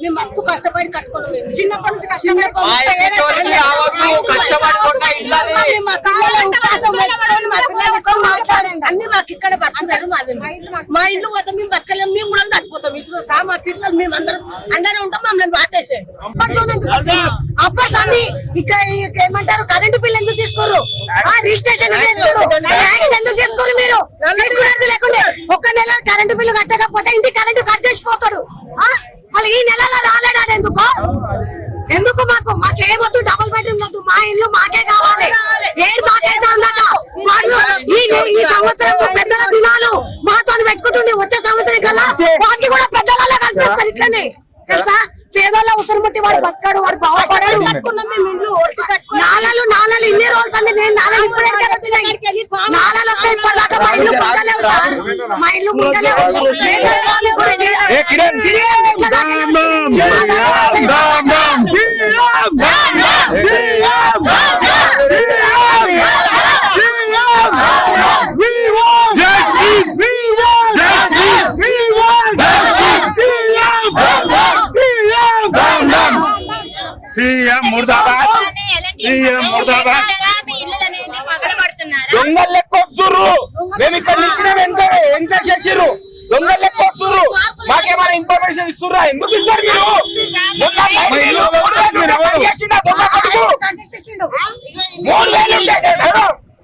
మేము మస్తు కష్టపడి కట్టుకున్నాం. మేము చిన్నప్పటి నుంచి కష్టపడి అన్ని మాకు ఇక్కడ బతుకుతారు. మా ఇల్లు పోతే మేము బతకలేము, మేము కూడా చచ్చిపోతాం. ఇప్పుడు మా పిల్లలు మేము అందరం అందరూ ఉంటాం. మమ్మల్ని బాధేసేది అప్పటి అన్ని ఇక్కడ ఏమంటారు, కరెంటు బిల్ ఎందుకు తీసుకోరు, రిజిస్ట్రేషన్ ఎందుకు తీసుకోరు, మీరు తీసుకున్నది లేకుండా ఒక్క నెల కరెంటు బిల్లు కట్టకపోతే ఇంటి కరెంటు కట్ చేసిపోతాడు. మళ్ళీ ఈ నెలలో రాలేడాడు ఎందుకు మాకు ఏమొద్దు, డబుల్ బెడ్రూమ్ వద్దు, మా ఇల్లు మాకే కావాలి. ఏడు మాకైతే అందక ఈ సంవత్సరం పెద్దల దినాలు మాతో పెట్టుకుంటుండే, వచ్చే సంవత్సరం కల్లా వాటికి కూడా పెద్దలలో కనిపిస్తారు. ఇట్లనే తెలుసా, పేదోళ్ళ ఉసురు ముట్టి వాడు బతకాడు, వాడు బాగుపడాడు. నాలాలు ఇన్ని రోజులు అండి, నేను నాలాలు ఇప్పుడే వచ్చినాయి. నాలాలు వస్తాయి, ఇప్పటిదాకా మా ఇల్లు ముందలేవు సార్, మా ఇల్లు ముందలేవు. సీఎం ముర్దాబాద్, సీఎం ముర్దాబాద్. దొంగలు లెక్క వస్తుర్రు, మేము ఇక్కడ నిలిచిన ఎంత చేసిర్రు, దొంగలు లెక్క వస్తుర్రు. మాకేమైనా ఇన్ఫర్మేషన్ ఇస్తుర్రా? ఎందుకు ఇస్తారు మీరు?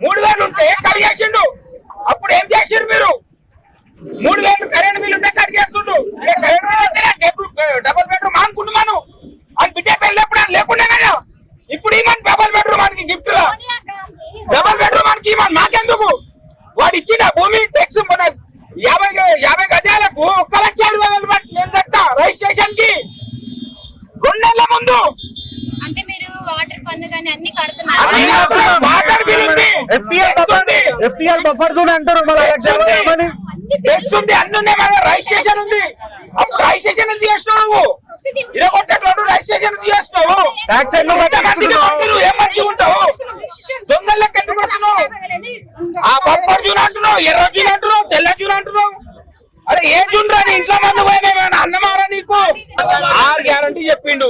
3,000 ఉంటే కట్ చేసిండు. అప్పుడు ఏం చేసిర్రు మీరు? 3,000 కరెంట్ బిల్ ఉంటే కట్ చేస్తుండ్రు. డబుల్ బెడ్రూమ్ అనుకుంటున్నాను అని బిడ్డ పెళ్ళప్పుడు లేకుండా కదా. ఇప్పుడు ఈమని డబుల్ బెడ్రూమ్ మనకి గిఫ్ట్, డబుల్ బెడ్రూమ్ మనకి ఈమని మాకెందుకు? వాడు ఇచ్చిన భూమి ట్యాక్స్ 50 గజాలకు 1,20,000 రిజిస్ట్రేషన్ కి 2 నెలల ముందు. అంటే మీరు వాటర్ పన్ను గాని అన్ని కడుతున్నారు. వాటర్ బిల్ ఉంది, FTL బఫర్ జోన్ అంటారు, అన్ని ఉన్నాయి. మన రిజిస్ట్రేషన్ ఉంది. అప్పుడు రిజిస్ట్రేషన్ చేసినావు నువ్వు, 20 రిజిస్ట్రేషన్ చేసినావు. ఏం మంచిగా ఉంటావు? దొంగల లెక్క ఎందుకు వస్తున్నావు? ఆ బొప్పర్ జూన్ అంటున్నావు, ఎర్ర జూన్ అంటున్నావు, తెల్ల జూన్ అంటున్నావు. అరే ఏ జూన్ రాని ఇంట్లో మందు పోయినా అన్నమారా నీకు? 6 గ్యారంటీ చెప్పిండు.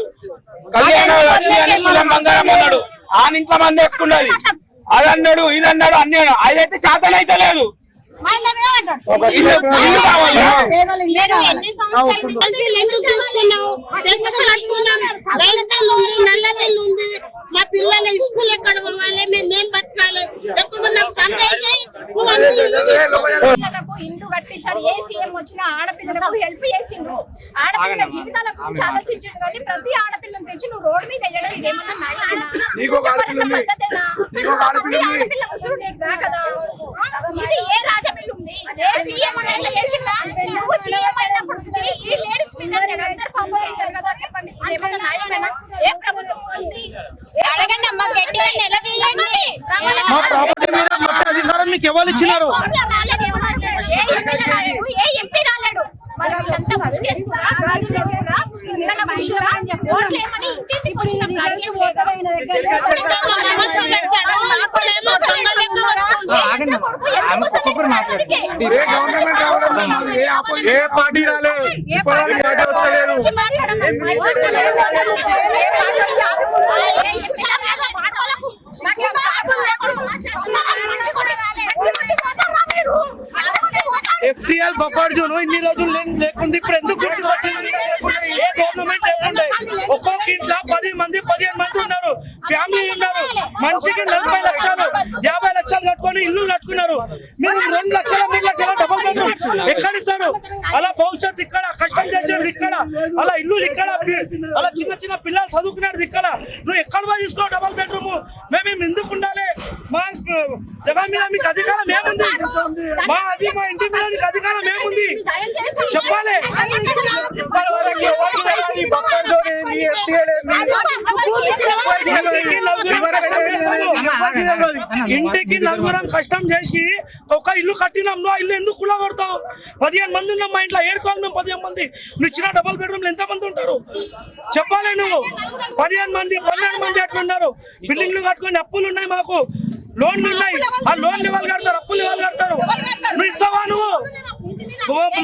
కళ్యాణ బంగారం అన్నాడు, ఆ ఇంట్లో మంది వేసుకున్నది, అది అన్నాడు, ఇది అన్నాడు, అన్నీ అదైతే చేతనైతే లేదు. మా పిల్లల స్కూల్ ఎక్కడ పోవాలి, మేము బతకాలి, ఇల్లు కట్టేశాడు. ఏ సీఎం వచ్చినా ఆడపిల్లలకు హెల్ప్ చేసిండు, ఆడపిల్లల జీవితాల గురించి ఆలోచించాడు. కానీ ప్రతి ఆడపిల్లని తెచ్చి నువ్వు రోడ్డు మీద వేయడం ఇదేమన్నా ఆడపిల్ల ఉసురు కదా. ఇది ఏ రాజపిల్ల ఉంది? ఏ సీఎం అనేది చేసిందా? నువ్వు సీఎం అయినప్పుడు నుంచి ఈ లేడీస్ మీద అందరు పంపలు ఉంటారు కదా, చెప్పండి ఏమన్నా న్యాయమేనా? ఏ ప్రభుత్వం ఉంది? అడగండి అమ్మా, గట్టిగా ఎలా తీయండి. మా ప్రాపర్టీ మీద మొత్తం అధికారం మీకు ఎవరు ఇచ్చినారు? ఏ ఎంపీ రాలేడు. మరి వీళ్ళంతా ముసుకేసుకురా, గాజులు లేవురా, పిల్లల మనుషులరా, ఓట్లు ఏమని ఇంటింటికి వచ్చిన ఏ పార్టీ రాలేదు, FTL బఫర్ జోన్ ఇన్ని రోజులు లేకుండా ఇప్పుడు ఎందుకు గుర్తుకొచ్చింది? ఏ గవర్నమెంట్ లేకుండా ఒక్కొక్క ఇంట్లో 10 మంది 15 మంది ఉన్నారు, ఫ్యామిలీ ఉన్నారు. మనిషికి 40 లక్షలు 50 లక్షలు కట్టుకొని ఇల్లు కట్టుకున్నారు. మీరు 2 లక్షల 3 లక్షల డబుల్ బెడ్రూమ్ ఎక్కడ ఇస్తారు? అలా భవిష్యత్తు ఇక్కడ, కష్టం చేసేది ఇక్కడ, అలా ఇల్లు ఇక్కడ, అలా చిన్న చిన్న పిల్లలు చదువుకునేది ఇక్కడ. నువ్వు ఎక్కడ పోయి తీసుకో డబుల్ బెడ్రూమ్? మేము ఎందుకు ఉండాలి? మా జగన్ మీద మీకు అధికారం ఏముంది? మా ఇంటి మీద మీకు అధికారం ఏముంది చెప్పాలి. ఇంటికి 4 కష్టం చేసి ఒక ఇల్లు కట్టినాం, నువ్వు ఆ ఇల్లు ఎందుకు కులా కొడతావు? 15 మంది ఉన్నాం మా ఇంట్లో, ఏడుకోవాలి మేము 15 మంది. నువ్వు ఇచ్చిన డబుల్ బెడ్రూమ్ ఎంత మంది ఉంటారు చెప్పాలి. నువ్వు 15 మంది 12 మంది అట్లున్నారు. బిల్డింగ్లు కట్టుకొని అప్పులు ఉన్నాయి, మాకు లోన్లు ఉన్నాయి. ఆ లోన్లు ఇవ్వాలి కడతారు, అప్పులు ఇవ్వాలి కడతారు. నువ్వు ఇస్తావా? నువ్వు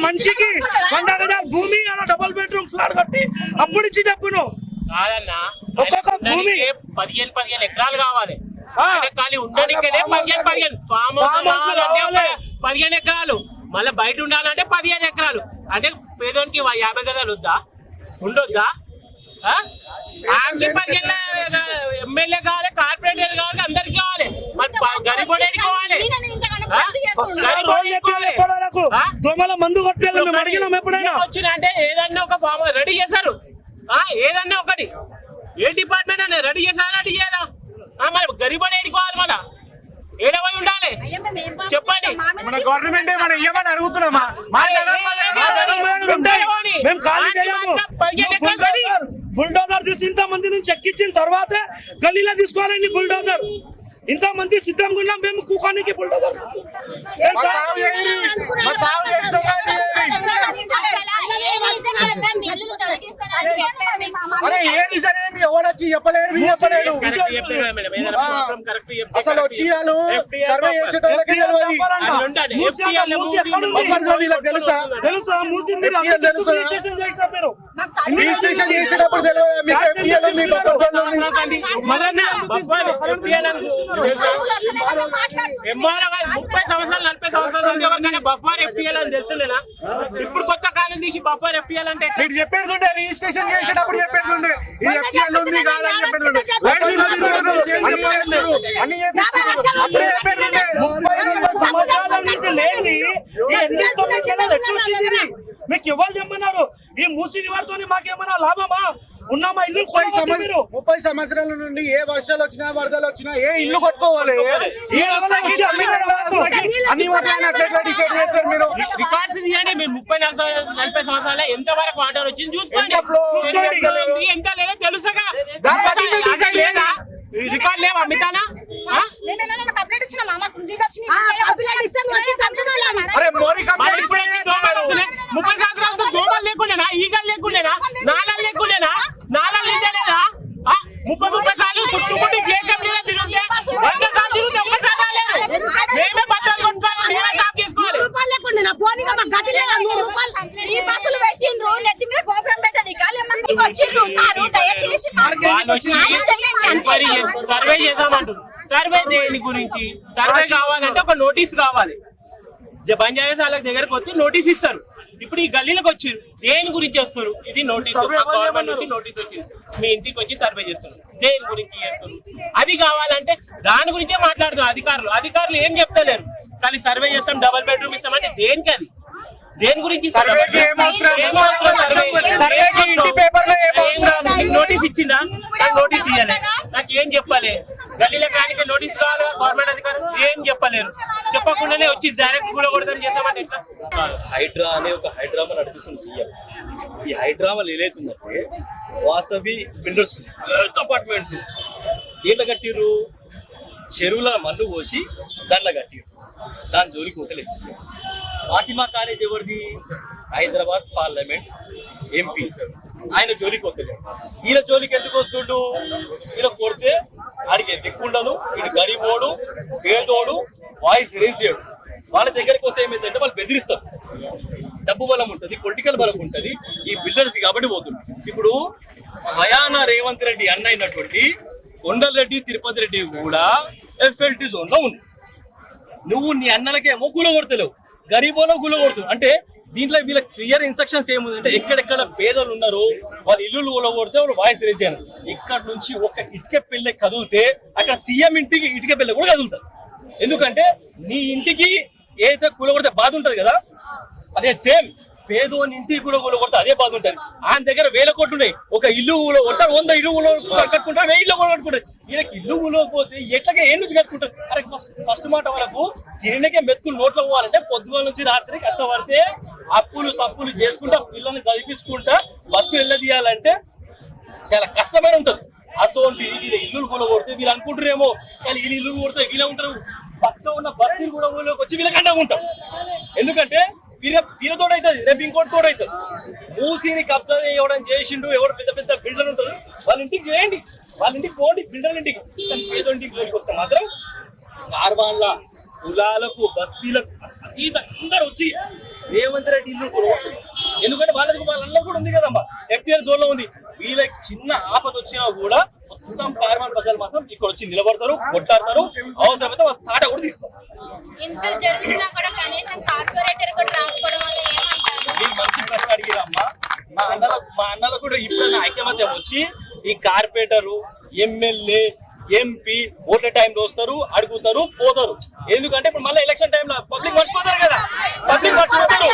మనిషికి 100 గజాల భూమి, అలా డబుల్ బెడ్రూమ్ ఫ్లాట్ కట్టి అప్పుడు ఇచ్చి చెప్పును కాదన్నా ఒక్కొక్క భూమి 15 ఎకరాలు కావాలి ఆ. ఖాళీ ఉండడానికే 15 ఫామ్ హౌస్ కావాలంటే 15 ఎకరాలు మళ్ళీ బయట ఉండాలంటే 15 ఎకరాలు అంటే పేదోనికి 50 గదాలు వద్దా ఉండొద్దా ఎమ్మెల్యే కావాలి కార్పొరేటర్ కావాలి అందరికి కావాలి మరి గరీబోడేకి కావాలి దోమల మందు కొట్టేయాలి మేము అడిగినాం ఎప్పుడైనా వచ్చిన అంటే ఏదన్నా ఒక ఫామ్ రెడీ చేశారు ఏదన్నా ఒకటి ఏ డిపార్ట్మెంట్ అనే రెడీ చేశారా రెడీ చేయదా మరి గరీబోడేకి కావాలి మళ్ళా ఏడవై ఉండాలి చెప్పండి మన గవర్నమెంట్ మనం ఏమని అడుగుతున్నామా మేము ఖాళీ చేయము బుల్డోజర్ తీసి ఇంత మంది నుంచి ఎక్కించిన తర్వాతే గల్లీలో తీసుకోవాలండి బుల్డోజర్ ఇంత మంది సిద్ధంగా ఉన్నాం మేము కూకానికి బుల్డోజర్ అరే ఏ రీజన్ ఏంది ఎవరొచ్చి చెప్పలేడు అసలు వచ్చి వాళ్ళు సర్వే చేసేటోళ్ళకి తెలుసా రిజిస్ట్రేషన్ చేసేటప్పుడు తెలియదు ఎంఆర్ఓ 30 సంవత్సరాలు 40 సంవత్సరాలు బఫర్ ఎఫ్టీఎల్ అని తెలుసులేనా ఇప్పుడు కొత్త కాలం తీసి బఫర్ ఎఫ్టీఎల్ అంటే మీరు చెప్పేది రిజిస్ట్రేషన్ చేసేటప్పుడు చెప్పేది ఇది ఎఫ్టీఎల్ ఉంది కాదని చెప్పేది మీకు ఎవరు చెప్పన్నారు ఈ మూసిని వారితో మాకేమన్నా లాభమా ఉన్నామా ఇల్లు 30 సంవత్సరాల నుండి ఏ వర్షాలు వచ్చినా వరదలు వచ్చినా ఏ ఇల్లు కట్టుకోవాలి మీరు రికార్డ్స్ తీయండి మీరు 30-40 సంవత్సరాలు ఎంత వరకు వాటర్ వచ్చింది చూసుకోండి ఎంత లేదో తెలుసగా లేదా రికార్డ్ లేవా మితానా అరే మోరీ 30 సంవత్సరాలతో దోమలు లేకుండేనా ఈగలు లేకుండేనా నాళాలు లేకుండేనా నాళాలు నిండలేదా 30 సార్లు చుట్టుముట్టి దేశం మీద తిరిగితే 100 సార్లు తిరిగితే ఒక్కసారి రాలేదు మేమే బట్టలు కొట్టుకోవాలి మేమే సాఫ్ చేసుకోవాలి సర్వే చేద్దామంటారు సర్వే దేని గురించి సర్వే కావాలంటే ఒక నోటీస్ కావాలి బంజారా వాళ్ళకి దగ్గరకు వచ్చి నోటీస్ ఇస్తారు ఇప్పుడు ఈ గల్లీలకు వచ్చారు దేని గురించి వస్తారు ఇది నోటీస్ గవర్నమెంట్ నుంచి నోటీస్ వచ్చింది మీ ఇంటికి వచ్చి సర్వే చేస్తారు దేని గురించి చేస్తారు అది కావాలంటే దాని గురించే మాట్లాడుతారు అధికారులు ఏం చెప్తలేరు కానీ సర్వే చేస్తాం డబుల్ బెడ్రూమ్ ఇస్తామంటే దేనికి అది దేని గురించి నోటీస్ ఇచ్చిందా నోటీస్ ఇవ్వాలి నాకు ఏం చెప్పాలి గల్లీలో కానీ నోటీస్ కావాలి గవర్నమెంట్ అధికారులు ఏం చెప్పలేరు చెప్పకుండానే వచ్చి డైరెక్ట్ కూడా కొడతాం చేస్తామంటే ఎట్లా హైడ్రా అనే ఒక హైడ్రామా నడిపిస్తుంది సీఎం ఈ హైడ్రామాలు ఏదైతుందంటే వాసవి బిల్డర్స్ అపార్ట్మెంట్లు దీంట్లో కట్టిర్రు చెరువుల మన్ను పోసి దాంట్లో కట్టిర్రు దాని జోలికి వతలేదు సీఎం ఫాతిమా కాలేజ్ ఎవరిది హైదరాబాద్ పార్లమెంట్ ఎంపీ ఆయన జోలికి వస్తలేదు ఈయన జోలికి ఎందుకు వస్తుండు ఈయన కొడితే ఆడికి దిక్కుండదు ఇటు గరీబోడు పేదోడు వాయిస్ రేజ్ చేయడు వాళ్ళ దగ్గరికి వస్తే ఏమైందంటే వాళ్ళు బెదిరిస్తారు డబ్బు బలం ఉంటుంది పొలిటికల్ బలం ఉంటుంది ఈ బిల్డర్స్ కాబట్టి పోతుంది ఇప్పుడు స్వయాన రేవంత్ రెడ్డి అన్న అయినటువంటి కొండలరెడ్డి తిరుపతి రెడ్డి కూడా ఎఫ్ఎల్టీ జోన్ లో ఉంది నువ్వు నీ అన్నలకేమో గుల కొడతలేవు గరీబోలో గుల కొడుతుంది అంటే దీంట్లో వీళ్ళ క్లియర్ ఇన్స్ట్రక్షన్స్ ఏముందంటే ఎక్కడెక్కడ పేదలు ఉన్నారో వాళ్ళు ఇల్లు కొడితే వాళ్ళు వాయిస్ రేజ్ చేయను ఇక్కడ నుంచి ఒక ఇటుక పిల్ల కదిలితే అక్కడ సీఎం ఇంటికి ఇటుక పిల్ల కూడా కదులుతారు ఎందుకంటే నీ ఇంటికి ఏదైతే కూలగొడితే బాధ ఉంటది కదా అదే సేమ్ పేదోని ఇంటికి కూడా కూలగొడితే అదే బాధ ఉంటది ఆయన దగ్గర 1000 కోట్లు ఉన్నాయి ఒక ఇల్లు కొడతారు 100 ఇల్లు కట్టుకుంటారు 1000 ఇల్లు కట్టుకుంటారు వీళ్ళకి ఇల్లు కూలకపోతే ఎట్లాగా ఏ నుంచి కట్టుకుంటారు అరే ఫస్ట్ మాట వాళ్ళకు తిరిగినకే మెతుకులు నోట్లో పోవాలంటే పొద్దుగల నుంచి రాత్రి కష్టపడితే అప్పులు సప్పులు చేసుకుంటా పిల్లల్ని చదివించుకుంటా బతుకు వెళ్ళదీయాలంటే చాలా కష్టమైన ఉంటది అసోంటి వీళ్ళ ఇల్లు కూలగొడితే వీళ్ళు అనుకుంటారేమో కానీ వీళ్ళు ఇల్లు కొడితే వీళ్ళే ఉంటారు పక్క ఉన్న బస్తీలు కూడా వచ్చి వీళ్ళకి అండగా ఉంటాం ఎందుకంటే వీళ్ళతోడు అవుతుంది రేపు ఇంకోటి తోడు అవుతుంది మూసీని కబ్జా చేయడం చేసిండు ఎవరు పెద్ద పెద్ద బిల్డర్లు ఉంటారు వాళ్ళ ఇంటికి చేయండి వాళ్ళ ఇంటికి పోండి బిల్డర్ల ఇంటికి కానీ పేదోంటికి జోలికి వస్తే మాత్రం కార్వాన్ల కులాలకు బస్తీలకు అతీత అందరూ వచ్చి రేవంత్ రెడ్డి ఇల్లు కూడా ఎందుకంటే వాళ్ళందరూ కూడా ఉంది కదమ్మా, ఎఫ్టీఎల్ జోన్ లో ఉంది. వీళ్ళకి చిన్న ఆపద వచ్చినా కూడా మొత్తం కార్మాన్ ప్రజలు మాత్రం ఇక్కడ వచ్చి నిలబడతారు, కొట్లాడతారు, అవసరమైతే వాళ్ళ తాట కూడా తీస్తారు. ఇంత జరుగుతున్నా కూడా కనీసం కార్పొరేటర్ కూడా రాకపోవడం వల్ల ఏమంటారు? మీరు మంచి ప్రశ్న అడిగిరమ్మా. మా అన్నలు కూడా ఇప్పుడైనా ఐక్యమత్యం వచ్చి ఈ కార్పొరేటరు, ఎమ్మెల్యే, ఎంపీ ఓట్ల టైంలో వస్తారు, అడుగుతారు, పోతారు. ఎందుకంటే ఇప్పుడు మళ్ళీ ఎలక్షన్ టైంలో పబ్లిక్ మర్చిపోతారు కదా, పబ్లిక్ మర్చిపోతారు.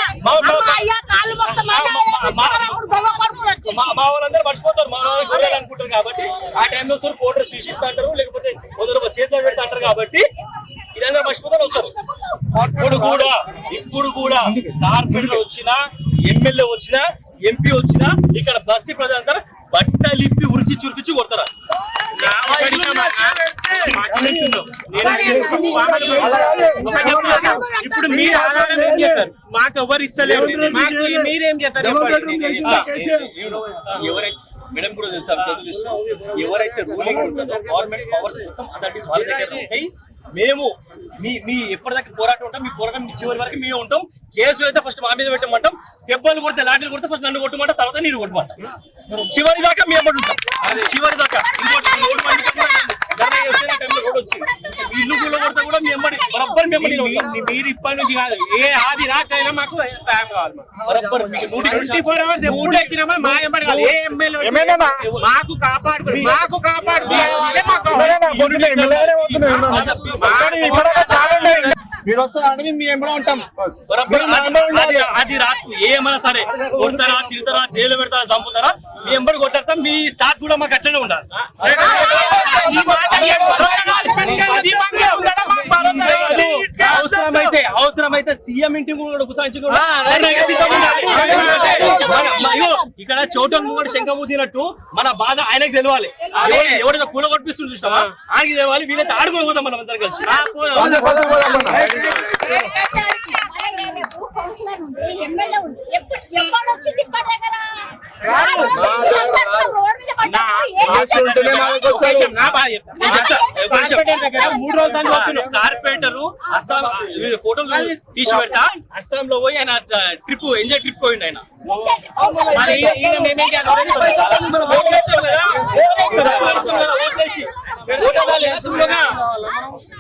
మా వాళ్ళందరూ మర్చిపోతారు, మా వాళ్ళు గొర్రెలు అనుకుంటారు. కాబట్టి ఆ టైంలో వస్తారు, ఓటర్ శిక్షిస్తా అంటారు, లేకపోతే కొందరు చేతిలో పెడతా అంటారు. కాబట్టి ఇదంతా మర్చిపోతారు, వస్తారు. ఇప్పుడు కూడా కార్పొరేటర్ వచ్చినా, ఎమ్మెల్యే వచ్చినా, ఎంపీ వచ్చినా ఇక్కడ బస్తీ ప్రజలంతా బట్టలిప్పి ఉరికి చురికిచ్చి కొడతారు. ఇప్పుడు మీరు ఆధారం ఏం చేస్తారు? మాకు ఎవరు ఇస్తలేరు, మీరేం చేస్తారు? మేడం కూడా తెలుసా, ఎవరైతే రూలింగ్ ఉంటుందో గవర్నమెంట్ పవర్స్ మొత్తం అథారిటీస్ వాళ్ళ దగ్గర ఉంటాయి. మేము మీ ఎప్పటిదాకా పోరాటం ఉంటాం, మీ పోరాటం చివరి వరకు మేము ఉంటాం. కేసులు అయితే ఫస్ట్ మా మీద పెట్టమంటాం, దెబ్బలు కొడితే లాఠీలు కొడితే ఫస్ట్ నన్ను కొట్టమంటాం, తర్వాత నీరు కొట్టమంటాం. చివరి దాకా మేము ఎప్పుడు ఉంటాం, చివరి దాకా. ఇల్లు కొడితే కూడా మేము బరబ్బర్ మీరు ఇప్పటి నుంచి కాదు, ఏ ఆది రాత్రి అయినా మాకు సాయం కావాలి. బరబ్బర్ 24 hours ఎప్పుడు వచ్చినామా మా ఎంబడి కాదు. ఏ ఎమ్మెల్యే మాకు కాపాడు, మాకు కాపాడు. మీరు వస్తారంటే మేము ఎప్పుడో ఉంటాం. అది రాకు ఏమన్నా సరే, కొడతారా, తిడతారా, జైలు పెడతారా, చంపుతారా, మీ ఎంబడి కొట్టాడతాం. మీ సాత్ కూడా మాకు అట్లనే ఉండాలి. అవసరమైతే సీఎం ఇంటి కూడా ఇక్కడ చోటన్ కూడా శంఖ మూసినట్టు మన బాధ ఆయనకు తెలవాలి. ఎవరైతే కూల కొట్టిస్తుంది చూసినావా ఆయనకి తెలవాలి. వీళ్ళైతే ఆడుకొని పోతాం మనం అందరం కలిసి. కార్పొరేటరు అస్సాం ఫోటోలు తీసి పెడతా, అస్సాం లో పోయి ఆయన ట్రిప్ ఎంజాయ్ ట్రిప్ పోయిండు. ఆయన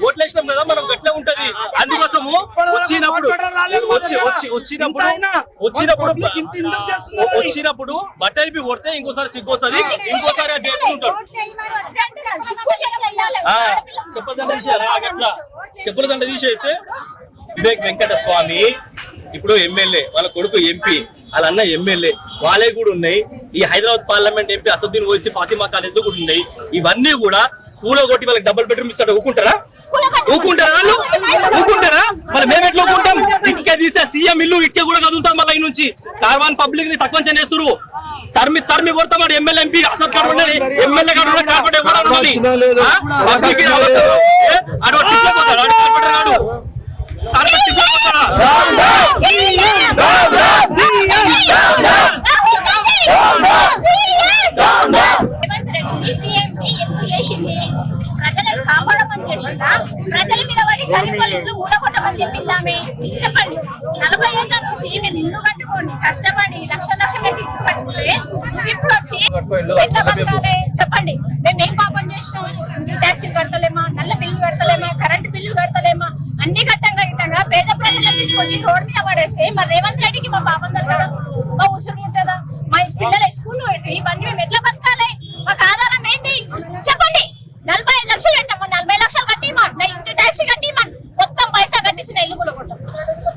ఓట్లేసినాం కదా మనం, గట్లే ఉంటది. అందుకోసము వచ్చినప్పుడు బట్టలిపి కొడితే ఇంకోసారి సిగ్గు వస్తుంది, ఇంకోసారి అది చేసుకుంటాడు. చెప్పుల దండ తీసేస్తే వివేక్ వెంకట స్వామి ఇప్పుడు ఎమ్మెల్యే, వాళ్ళ కొడుకు ఎంపీ, వాళ్ళ అన్న ఎమ్మెల్యే, వాళ్ళే కూడా ఉన్నాయి. ఈ హైదరాబాద్ పార్లమెంట్ ఎంపీ అసదుద్దీన్ ఓవైసీ, ఫాతిమా ఖాన్ కూడా ఉన్నాయి. ఇవన్నీ కూడా కూలగొట్టి వాళ్ళకి డబుల్ బెడ్రూమ్ ఇస్తాడు. ఊకుంటారా? వాళ్ళు ఊకుంటారా? మరి మేము ఎట్లా ఊకుంటాం? ఇటుక తీసే సీఎం ఇల్లు ఇటుక కూడా కదులుతాం. మళ్ళీ ఈ నుంచి కార్వాన్ పబ్లిక్ ని తక్కువ చేస్తున్నారు. తరిమి కొడతాడు. ఎమ్మెల్యే ఎంపీ అసలు కాడు ఉన్నది, ఎమ్మెల్యే కాడు ఉన్నది, కార్పొరేటర్ కూడా ఉన్నది. ప్రజలను కాపాడమని చేసిందా? ప్రజల మీద పడి గరీబులు ఊడగొట్టమని చెప్పిందామే? చెప్పండి. 40 ఏళ్ల నుంచి మేము ఇల్లు కట్టుకోండి, కష్టపడి లక్షలు పెట్టి ఇల్లు కట్టుకుంటే ఇప్పుడు వచ్చి ఎట్లా బతకాలి చెప్పండి. మేము ఏం పాపం చేసినాం? ఇంటి ట్యాక్సీలు కడతలేమా, నల్ల బిల్లు కడతలేమా, కరెంటు బిల్లు కడతలేమా? అన్ని గిట్టంగా పేద ప్రజలను తీసుకొచ్చి రోడ్ మీద పడేస్తే మరి రేవంత్ రెడ్డికి మా పాపం కదా, మా ఉసురు ఉంటుందా? మా పిల్లల స్కూల్ పెట్టి ఇవన్నీ మేము ఎట్లా బతకాలి? మాకు ఆధారం ఏంటి చెప్పండి. 45 లక్షలు పెట్టాము, 40 లక్షలు కట్టిమా, నా ఇంటి ట్యాక్సీ కట్టిమా, మొత్తం పైసా కట్టించిన ఇల్లు కూడా కొట్టాం,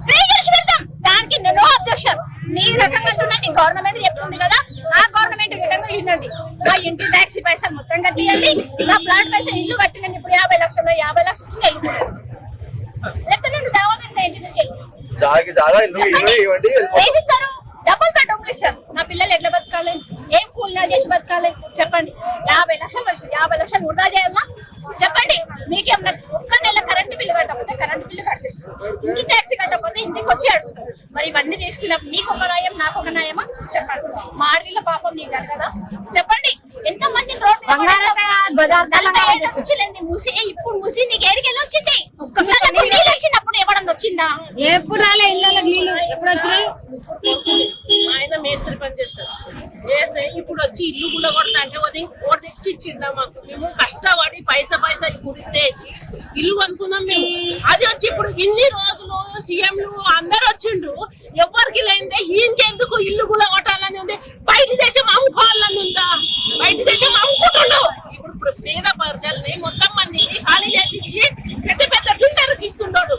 ఫ్రీ చేసి పెడతాం. దానికి నో అబ్జెక్షన్. నీ రకంగా నీ గవర్నమెంట్ చెప్తుంది కదా, ఆ గవర్నమెంట్ విధంగా వినండి. మా ఇంటి ట్యాక్సీ పైసలు మొత్తం కట్టియండి, నా ప్లాట్ పైసలు ఇల్లు కట్టినండి. ఇప్పుడు 50 లక్షలు ఇచ్చిన ఇల్లు లేకపోతే నేను జాగ్రత్త ఏమిస్తారు? డబుల్ బెడ్రూమ్లు ఇస్తారు. నా పిల్లలు ఎట్లా బతకాలి? ఏం కూలినా చేసి బతకాలి చెప్పండి. 50 లక్షలు వృధా చేయాలన్నా చెప్పండి. మీకేమన్నా ఒక్క నెల కరెంటు బిల్లు కట్టకపోతే కరెంటు బిల్లు కట్టిస్తాం, ఇంటి ట్యాక్సీ కట్టకపోతే ఇంటికి వచ్చి అడుగుతాం. మరి ఇవన్నీ తీసుకున్నప్పుడు నీకు ఒక న్యాయం, నాకు ఒక న్యాయమా చెప్పండి. మా ఆడపిల్ల పాపం నీకు కాదు కదా చెప్పండి. ఎంత మంది మూసి ఇప్పుడు మూసి నీకు ఏడికెళ్ళి వచ్చింది? నీళ్ళు వచ్చినప్పుడు ఎవడన్నా వచ్చిందా? ఎప్పుడు రాలే ఇళ్ళకి నీళ్ళు ఎప్పుడు వచ్చినాయి? వచ్చి ఇల్లు కూడా కొడతా అంటే ఓడి తెచ్చి ఇచ్చిండా మాకు. మేము కష్టపడి పైసా గుర్తేసి ఇల్లు కొనుక్కున్నాం మేము. అది వచ్చి ఇప్పుడు ఇన్ని రోజులు సీఎంలు అందరు వచ్చిండ్రు, ఎవరికి లేదే ఈయనకెందుకు ఇల్లు కూడా కొట్టాలని ఉంది. బయట దేశం అమ్ముకోవాలని ఉందా? బయట దేశం అమ్ముకుంటుండు. ఇప్పుడు పేద ప్రజల్ని మొత్తం మందికి ఖాళీ చేపించి పెద్ద పెద్ద బిల్డర్కి ఇస్తున్నాడు.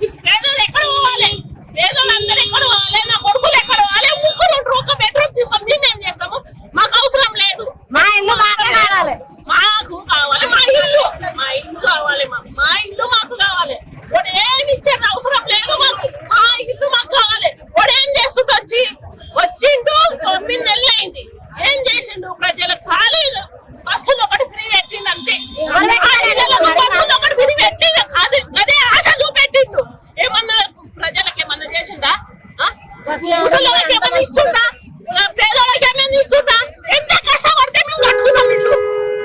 ఈ పేదలు ఎక్కడ పోవాలి? పేదలు అందరూ ఎక్కడ పోవాలి? నా కొడుకులు ఎక్కడ పోవాలి? ముగ్గురు ఒక బెడ్రూమ్ తీసుకొని మేమేం చేస్తాము? మాకు అవసరం లేదు. మా ఇల్లు మాకు కావాలి. మాకు కావాలి మా ఇల్లు. మా ఇల్లు కావాలి. మా ఇల్లు మాకు కావాలి. వాడు ఏమి ఇచ్చేది అవసరం లేదు మాకు. మా ఇల్లు మాకు కావాలి. వాడు ఏం చేస్తుండు? వచ్చిండు 9 నెలలు అయింది. ఏం చేసిండు? ప్రజల ఖాళీలు బస్సులు ఒకటి ఫ్రీ పెట్టిండు అంతే. బస్సులు ఒకటి ఫ్రీ పెట్టిండు కాదు, అదే ఆశ చూపెట్టిండు. ఏమన్నా ప్రజలకు ఏమన్నా చేసిందా? ముసలికి ఏమన్నా ఇస్తుందా? పేదలకు ఏమన్నా ఇస్తుందా? ఎంత కష్టపడితే మేము కట్టుకున్నాం ఇల్లు.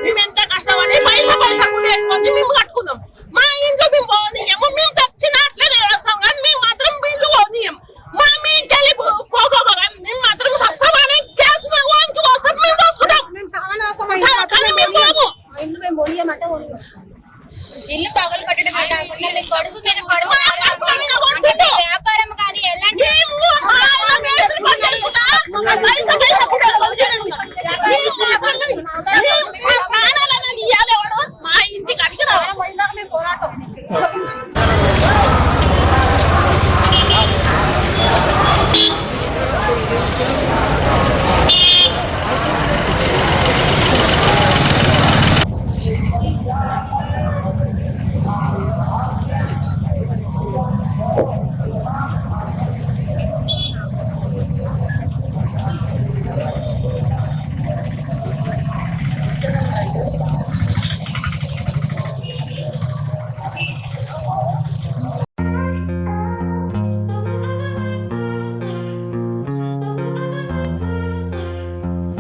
మేము ఎంత కష్టపడి పైసా కూడా వేసుకొని మేము కట్టుకున్నాం. మా ఇంట్లో మేము పోనీయము. మేము చచ్చినట్లే వేస్తాం కానీ మేము మాత్రం ఇల్లు పోనీయం. మా మీ ఇంకెళ్ళి పోగోగా మేము మాత్రం సస్తమని గ్యాస్ వానికి వస్తాం, మేము పోసుకుంటాం. కానీ మేము పోము. ఇల్లు పగలు కొట్టడమే కాకుండా మీ కొడుకు మీద గొడవ